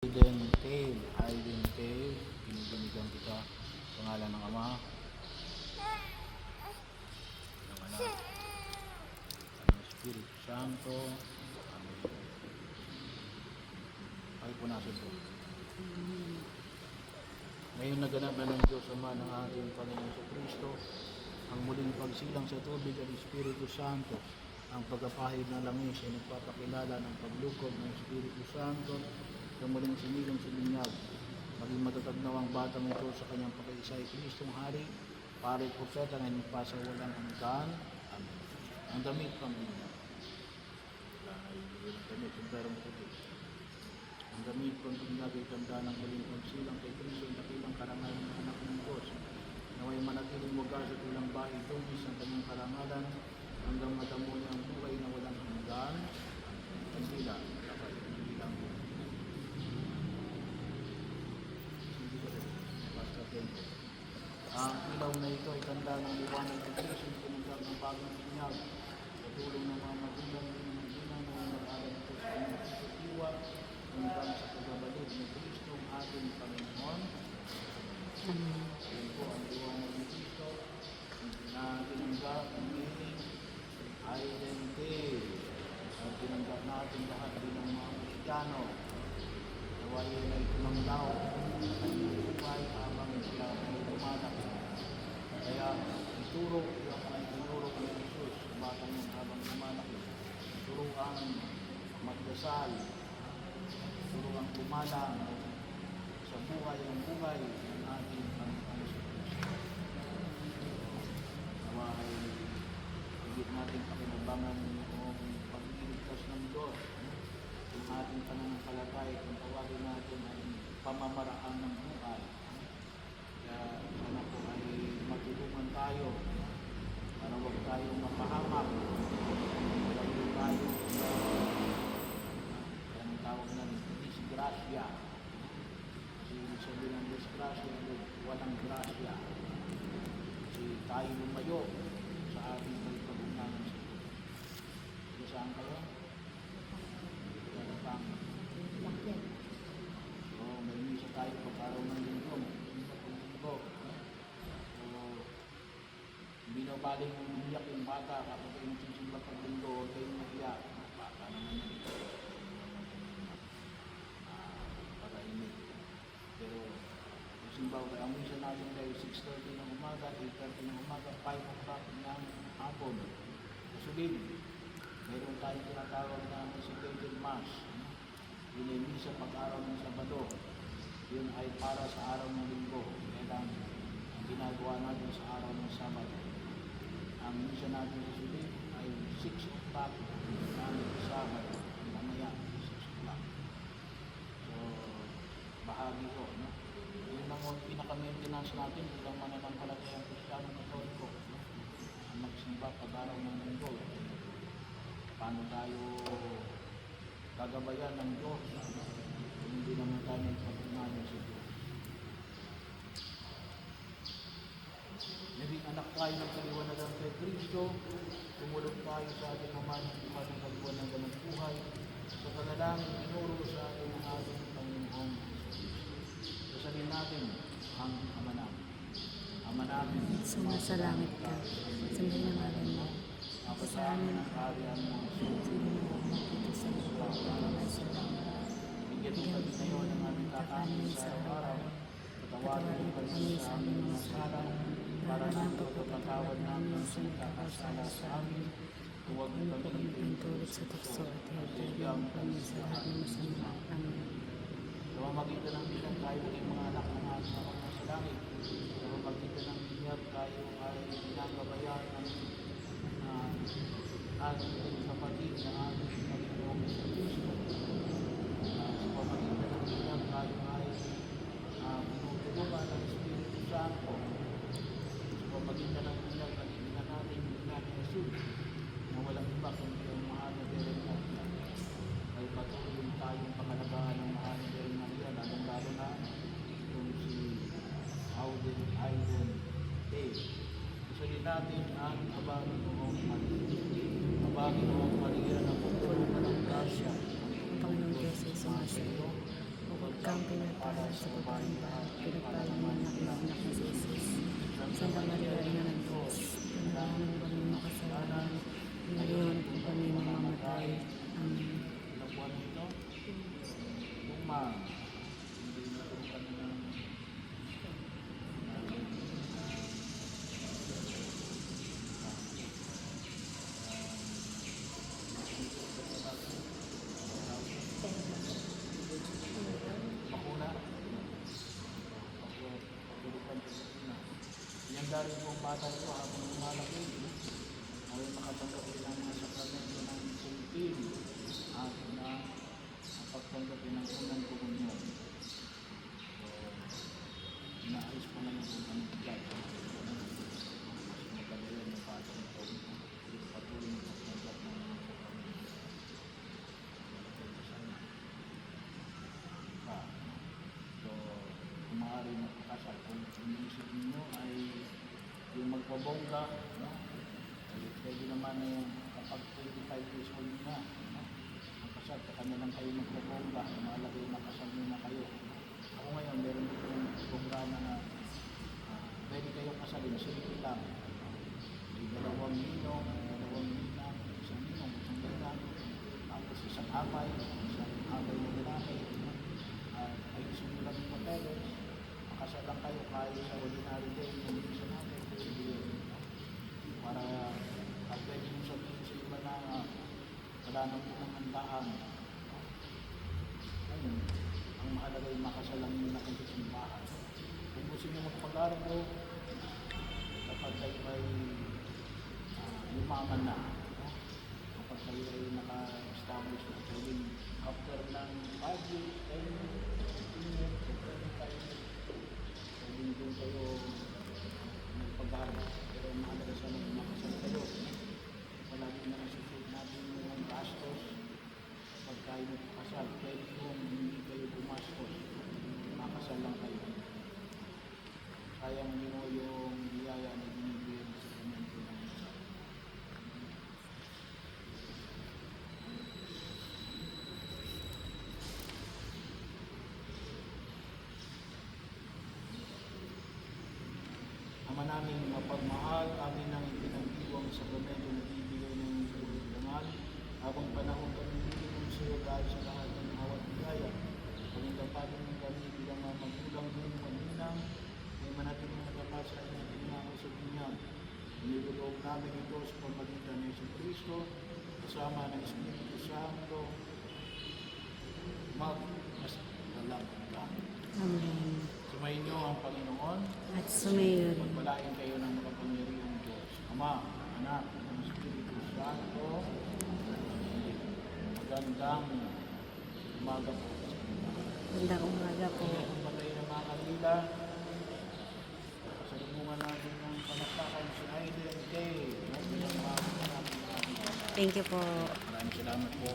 Aiden Tail, pinagamitan kita, pangalan ng Ama, ng Anak, ng Espiritu Santo, Amen. Ay punasan po. Ngayon naganap na ng Diyos Ama ng ating Panginoon sa Kristo, ang muling pagsilang sa tubig at Espiritu Santo, ang pagkapahid ng langis ay nagpapakilala ng paglukog ng Espiritu Santo sa muling sinigang sa binyag. Maging matatag na ang batang ito sa kanyang pagkaisa ay Kristong Hari, pare propeta ngayon pasawalang hanggan. Amen. Ang damit pang binyag. Ang damit ng perang puti. Ang damit pang binyag ay tanda ng muling pagsilang kay Kristo ang dakilang karangalan ng anak ng Diyos. Naway manatiling wagas at walang bahid tungis ang kanyang karangalan hanggang matamo niya ang buhay na walang hanggan. Ang sila, dapat bilang ang ilaw na ito ay tanda ng liwanag ng Diyos yung pumundag ng bagong binyag sa tulong ng mga magulang ng mga ginang na nag-aaral ito sa kanyang sisiwa hanggang sa pagbabalik ng Kristo ang ating Panginoon. Ayan po ang liwanag ng Kristo na tinanggap ng meaning identity at tinanggap natin lahat bilang mga Kristiyano. Naway ay tumanglaw sa kanyang buhay habang sila ay lumalaki. Kaya ituro yung ay tinuro ni Jesus sa batang yun habang lumalaki. Turuan magdasal, turuan kumalang sa buhay ang buhay ng ating Panginoon sa Kristo. Nawa ay higit natin pakinabangan yung pag-iligtas ng Diyos. Yung ating pananampalatay, kung tawagin natin ay pamamaraan ng buhay. Kaya sana po ay matulungan tayo para huwag tayong mapahamak. Huwag tayo ang tawag ng disgrasya. Kasi ibig sabihin ng disgrasya, walang grasya. Kasi tayo lumayo sa ating pagpagunahan sa Diyos. Kasi saan kayo? Bakit? So, may misa tayo pagkaraw ng linggo. So, binabaling ng umiyak yung bata kapag kayo nagsisimba pag linggo, huwag kayong maiyak. Bata naman yun. Pagkainit. Pero, simbaw kayo, ang misa natin kayo 6:30 ng umaga, 8:30 ng umaga, 5 o'clock ng hapon. Kasulid, meron tayong tinatawag na Consecrated Mass. Yun ay misa pag-araw ng Sabado. Yun ay para sa araw ng linggo. Kaya lang, ang ginagawa natin sa araw ng Sabado. Ang misa natin sa sulit ay 6 o'clock ng Sabado. Mamaya, 6 o'clock. So, bahagi ko, no? Yun ang pinaka-maintenance natin bilang mananampalatayang Kristiyanong Katoliko. No? Ang magsimba pag-araw ng linggo. Paano tayo gagabayan ng Diyos kung hindi naman tayo nagpapagnalan sa Diyos. Naging anak tayo ng kaliwanagan kay Kristo, tumulog tayo sa ating mamanahan ng kaliwanagan ng buhay, sa panalangin tinuro sa atin ng ating Panginoong Kristo. Kasalin natin ang Ama namin. Ama namin, Sumasalangit ka, sambahin ang ngalan mo. sa amin ang kaharian mo. Dito sa lupa, para sa langit. Bigyan mo kami ngayon ng aming kakanin sa araw. Patawarin mo kami sa aming mga sala, para nang pagpapatawad namin sa nagkakasala sa amin. Huwag mo kami Pintulot sa tukso at hiyag kami sa lahat ng masama. Amen. Sa pamamagitan ng bilang tayo ng mga anak ng ating mga nasa langit. Sa pamamagitan ng binyag tayo ay ginagabayan ng ating kapatid na ating Panginoong sa Kristo. Sa pamamagitan ng binyag tayo ay tinutulungan ng Espiritu Santo. Sa pamamagitan ng binyag nagiging natin yung natin Jesus na walang iba kundi ang mahal na Virgen Maria. Ay patuloy tayong pangalagaan ng mahal na Virgen Maria, lalong-lalo na itong si Aiden Tail. Gustuin natin ang Abangin Noong Maria. Abangin Noong Maria na pagpulong ng grasya. Panginoon Diyos ay sumasa iyo. Huwag kang pinagpala sa babaeng lahat, pinagpala mo na anak ni Jesus. Santa Maria, Ina ng Diyos, panalangin kami makasalanan, ngayon kung kami mamamatay. Amen. Ilang buwan ito? Luma. Hindi na ito kami ng bakuna. Yan dahil kong bata ito habang lumalaki ay makatanggap ng mga sakramento ng silpin at na pagtanggap ng unang komunyon. So, inaayos pa naman kung anong bigat. Mas magalayan yung bata ito. Patuloy na pagtanggap ng mga sakramento. So, kung maaari magpakasal, kung iniisip ninyo ay yung magpabongga, no? Ay pwede naman na yung kapag 25 years old na, no? Magkasal, kanya lang kayo magpabongga, mahalaga yung makasal nyo na kayo. Ako ngayon, meron dito yung programa na pwede kayong kasalin, simple lang. May dalawang ninong, isang ninong, isang ninang, tapos isang amay na lalaki, ay gusto nyo lang yung papeles, makasal lang kayo kahit sa ordinary day, yung isa natin, para pwede nyo sabihin sa iba na wala nang unang handaan. Ayun, ang mahalaga yung makasal lang nyo na kayo sa simbahan. Kung gusto nyo magpag-arbo, kapag kayo ay yumaman na, kapag kayo ay naka-establish na pwedeng after ng 5 years, 10 years, 15 years, pwedeng doon kayo magpag-arbo. Pero mahalaga sana yung makasal kayo. Palagi na nasusunod natin yung gastos kapag kayo magpakasal. Pwede kung hindi kayo bumastos, makasal lang kayo. Sayang nyo yung biyaya na binibigyan sa sakramento ng kasal. Ama namin mapagmahal, amin ang ipinagdiwang sakramento na bibigay ng iyong dangal. Habang panahon kami nililong sa iyo dahil sa lahat ng awat biyaya. Panindapatin mo kami bilang mga magulang ng maninang, may manatiling nagapal sa kanyang tinango sa binyag. Inilulog namin ito sa pamagitan ng Yesu Cristo, kasama ng Espiritu Santo, magdalang ka. Amen. Sumayin niyo ang Panginoon. At sumayon. Pagpalain kayo ng makapangyarihang Diyos. Ama, Anak, ng Espiritu Santo. Magandang umaga po. Magandang umaga po. Kung patay na mga kanila, pasalubungan natin ng palakpakan si Aiden Day. Thank you po. Maraming salamat po.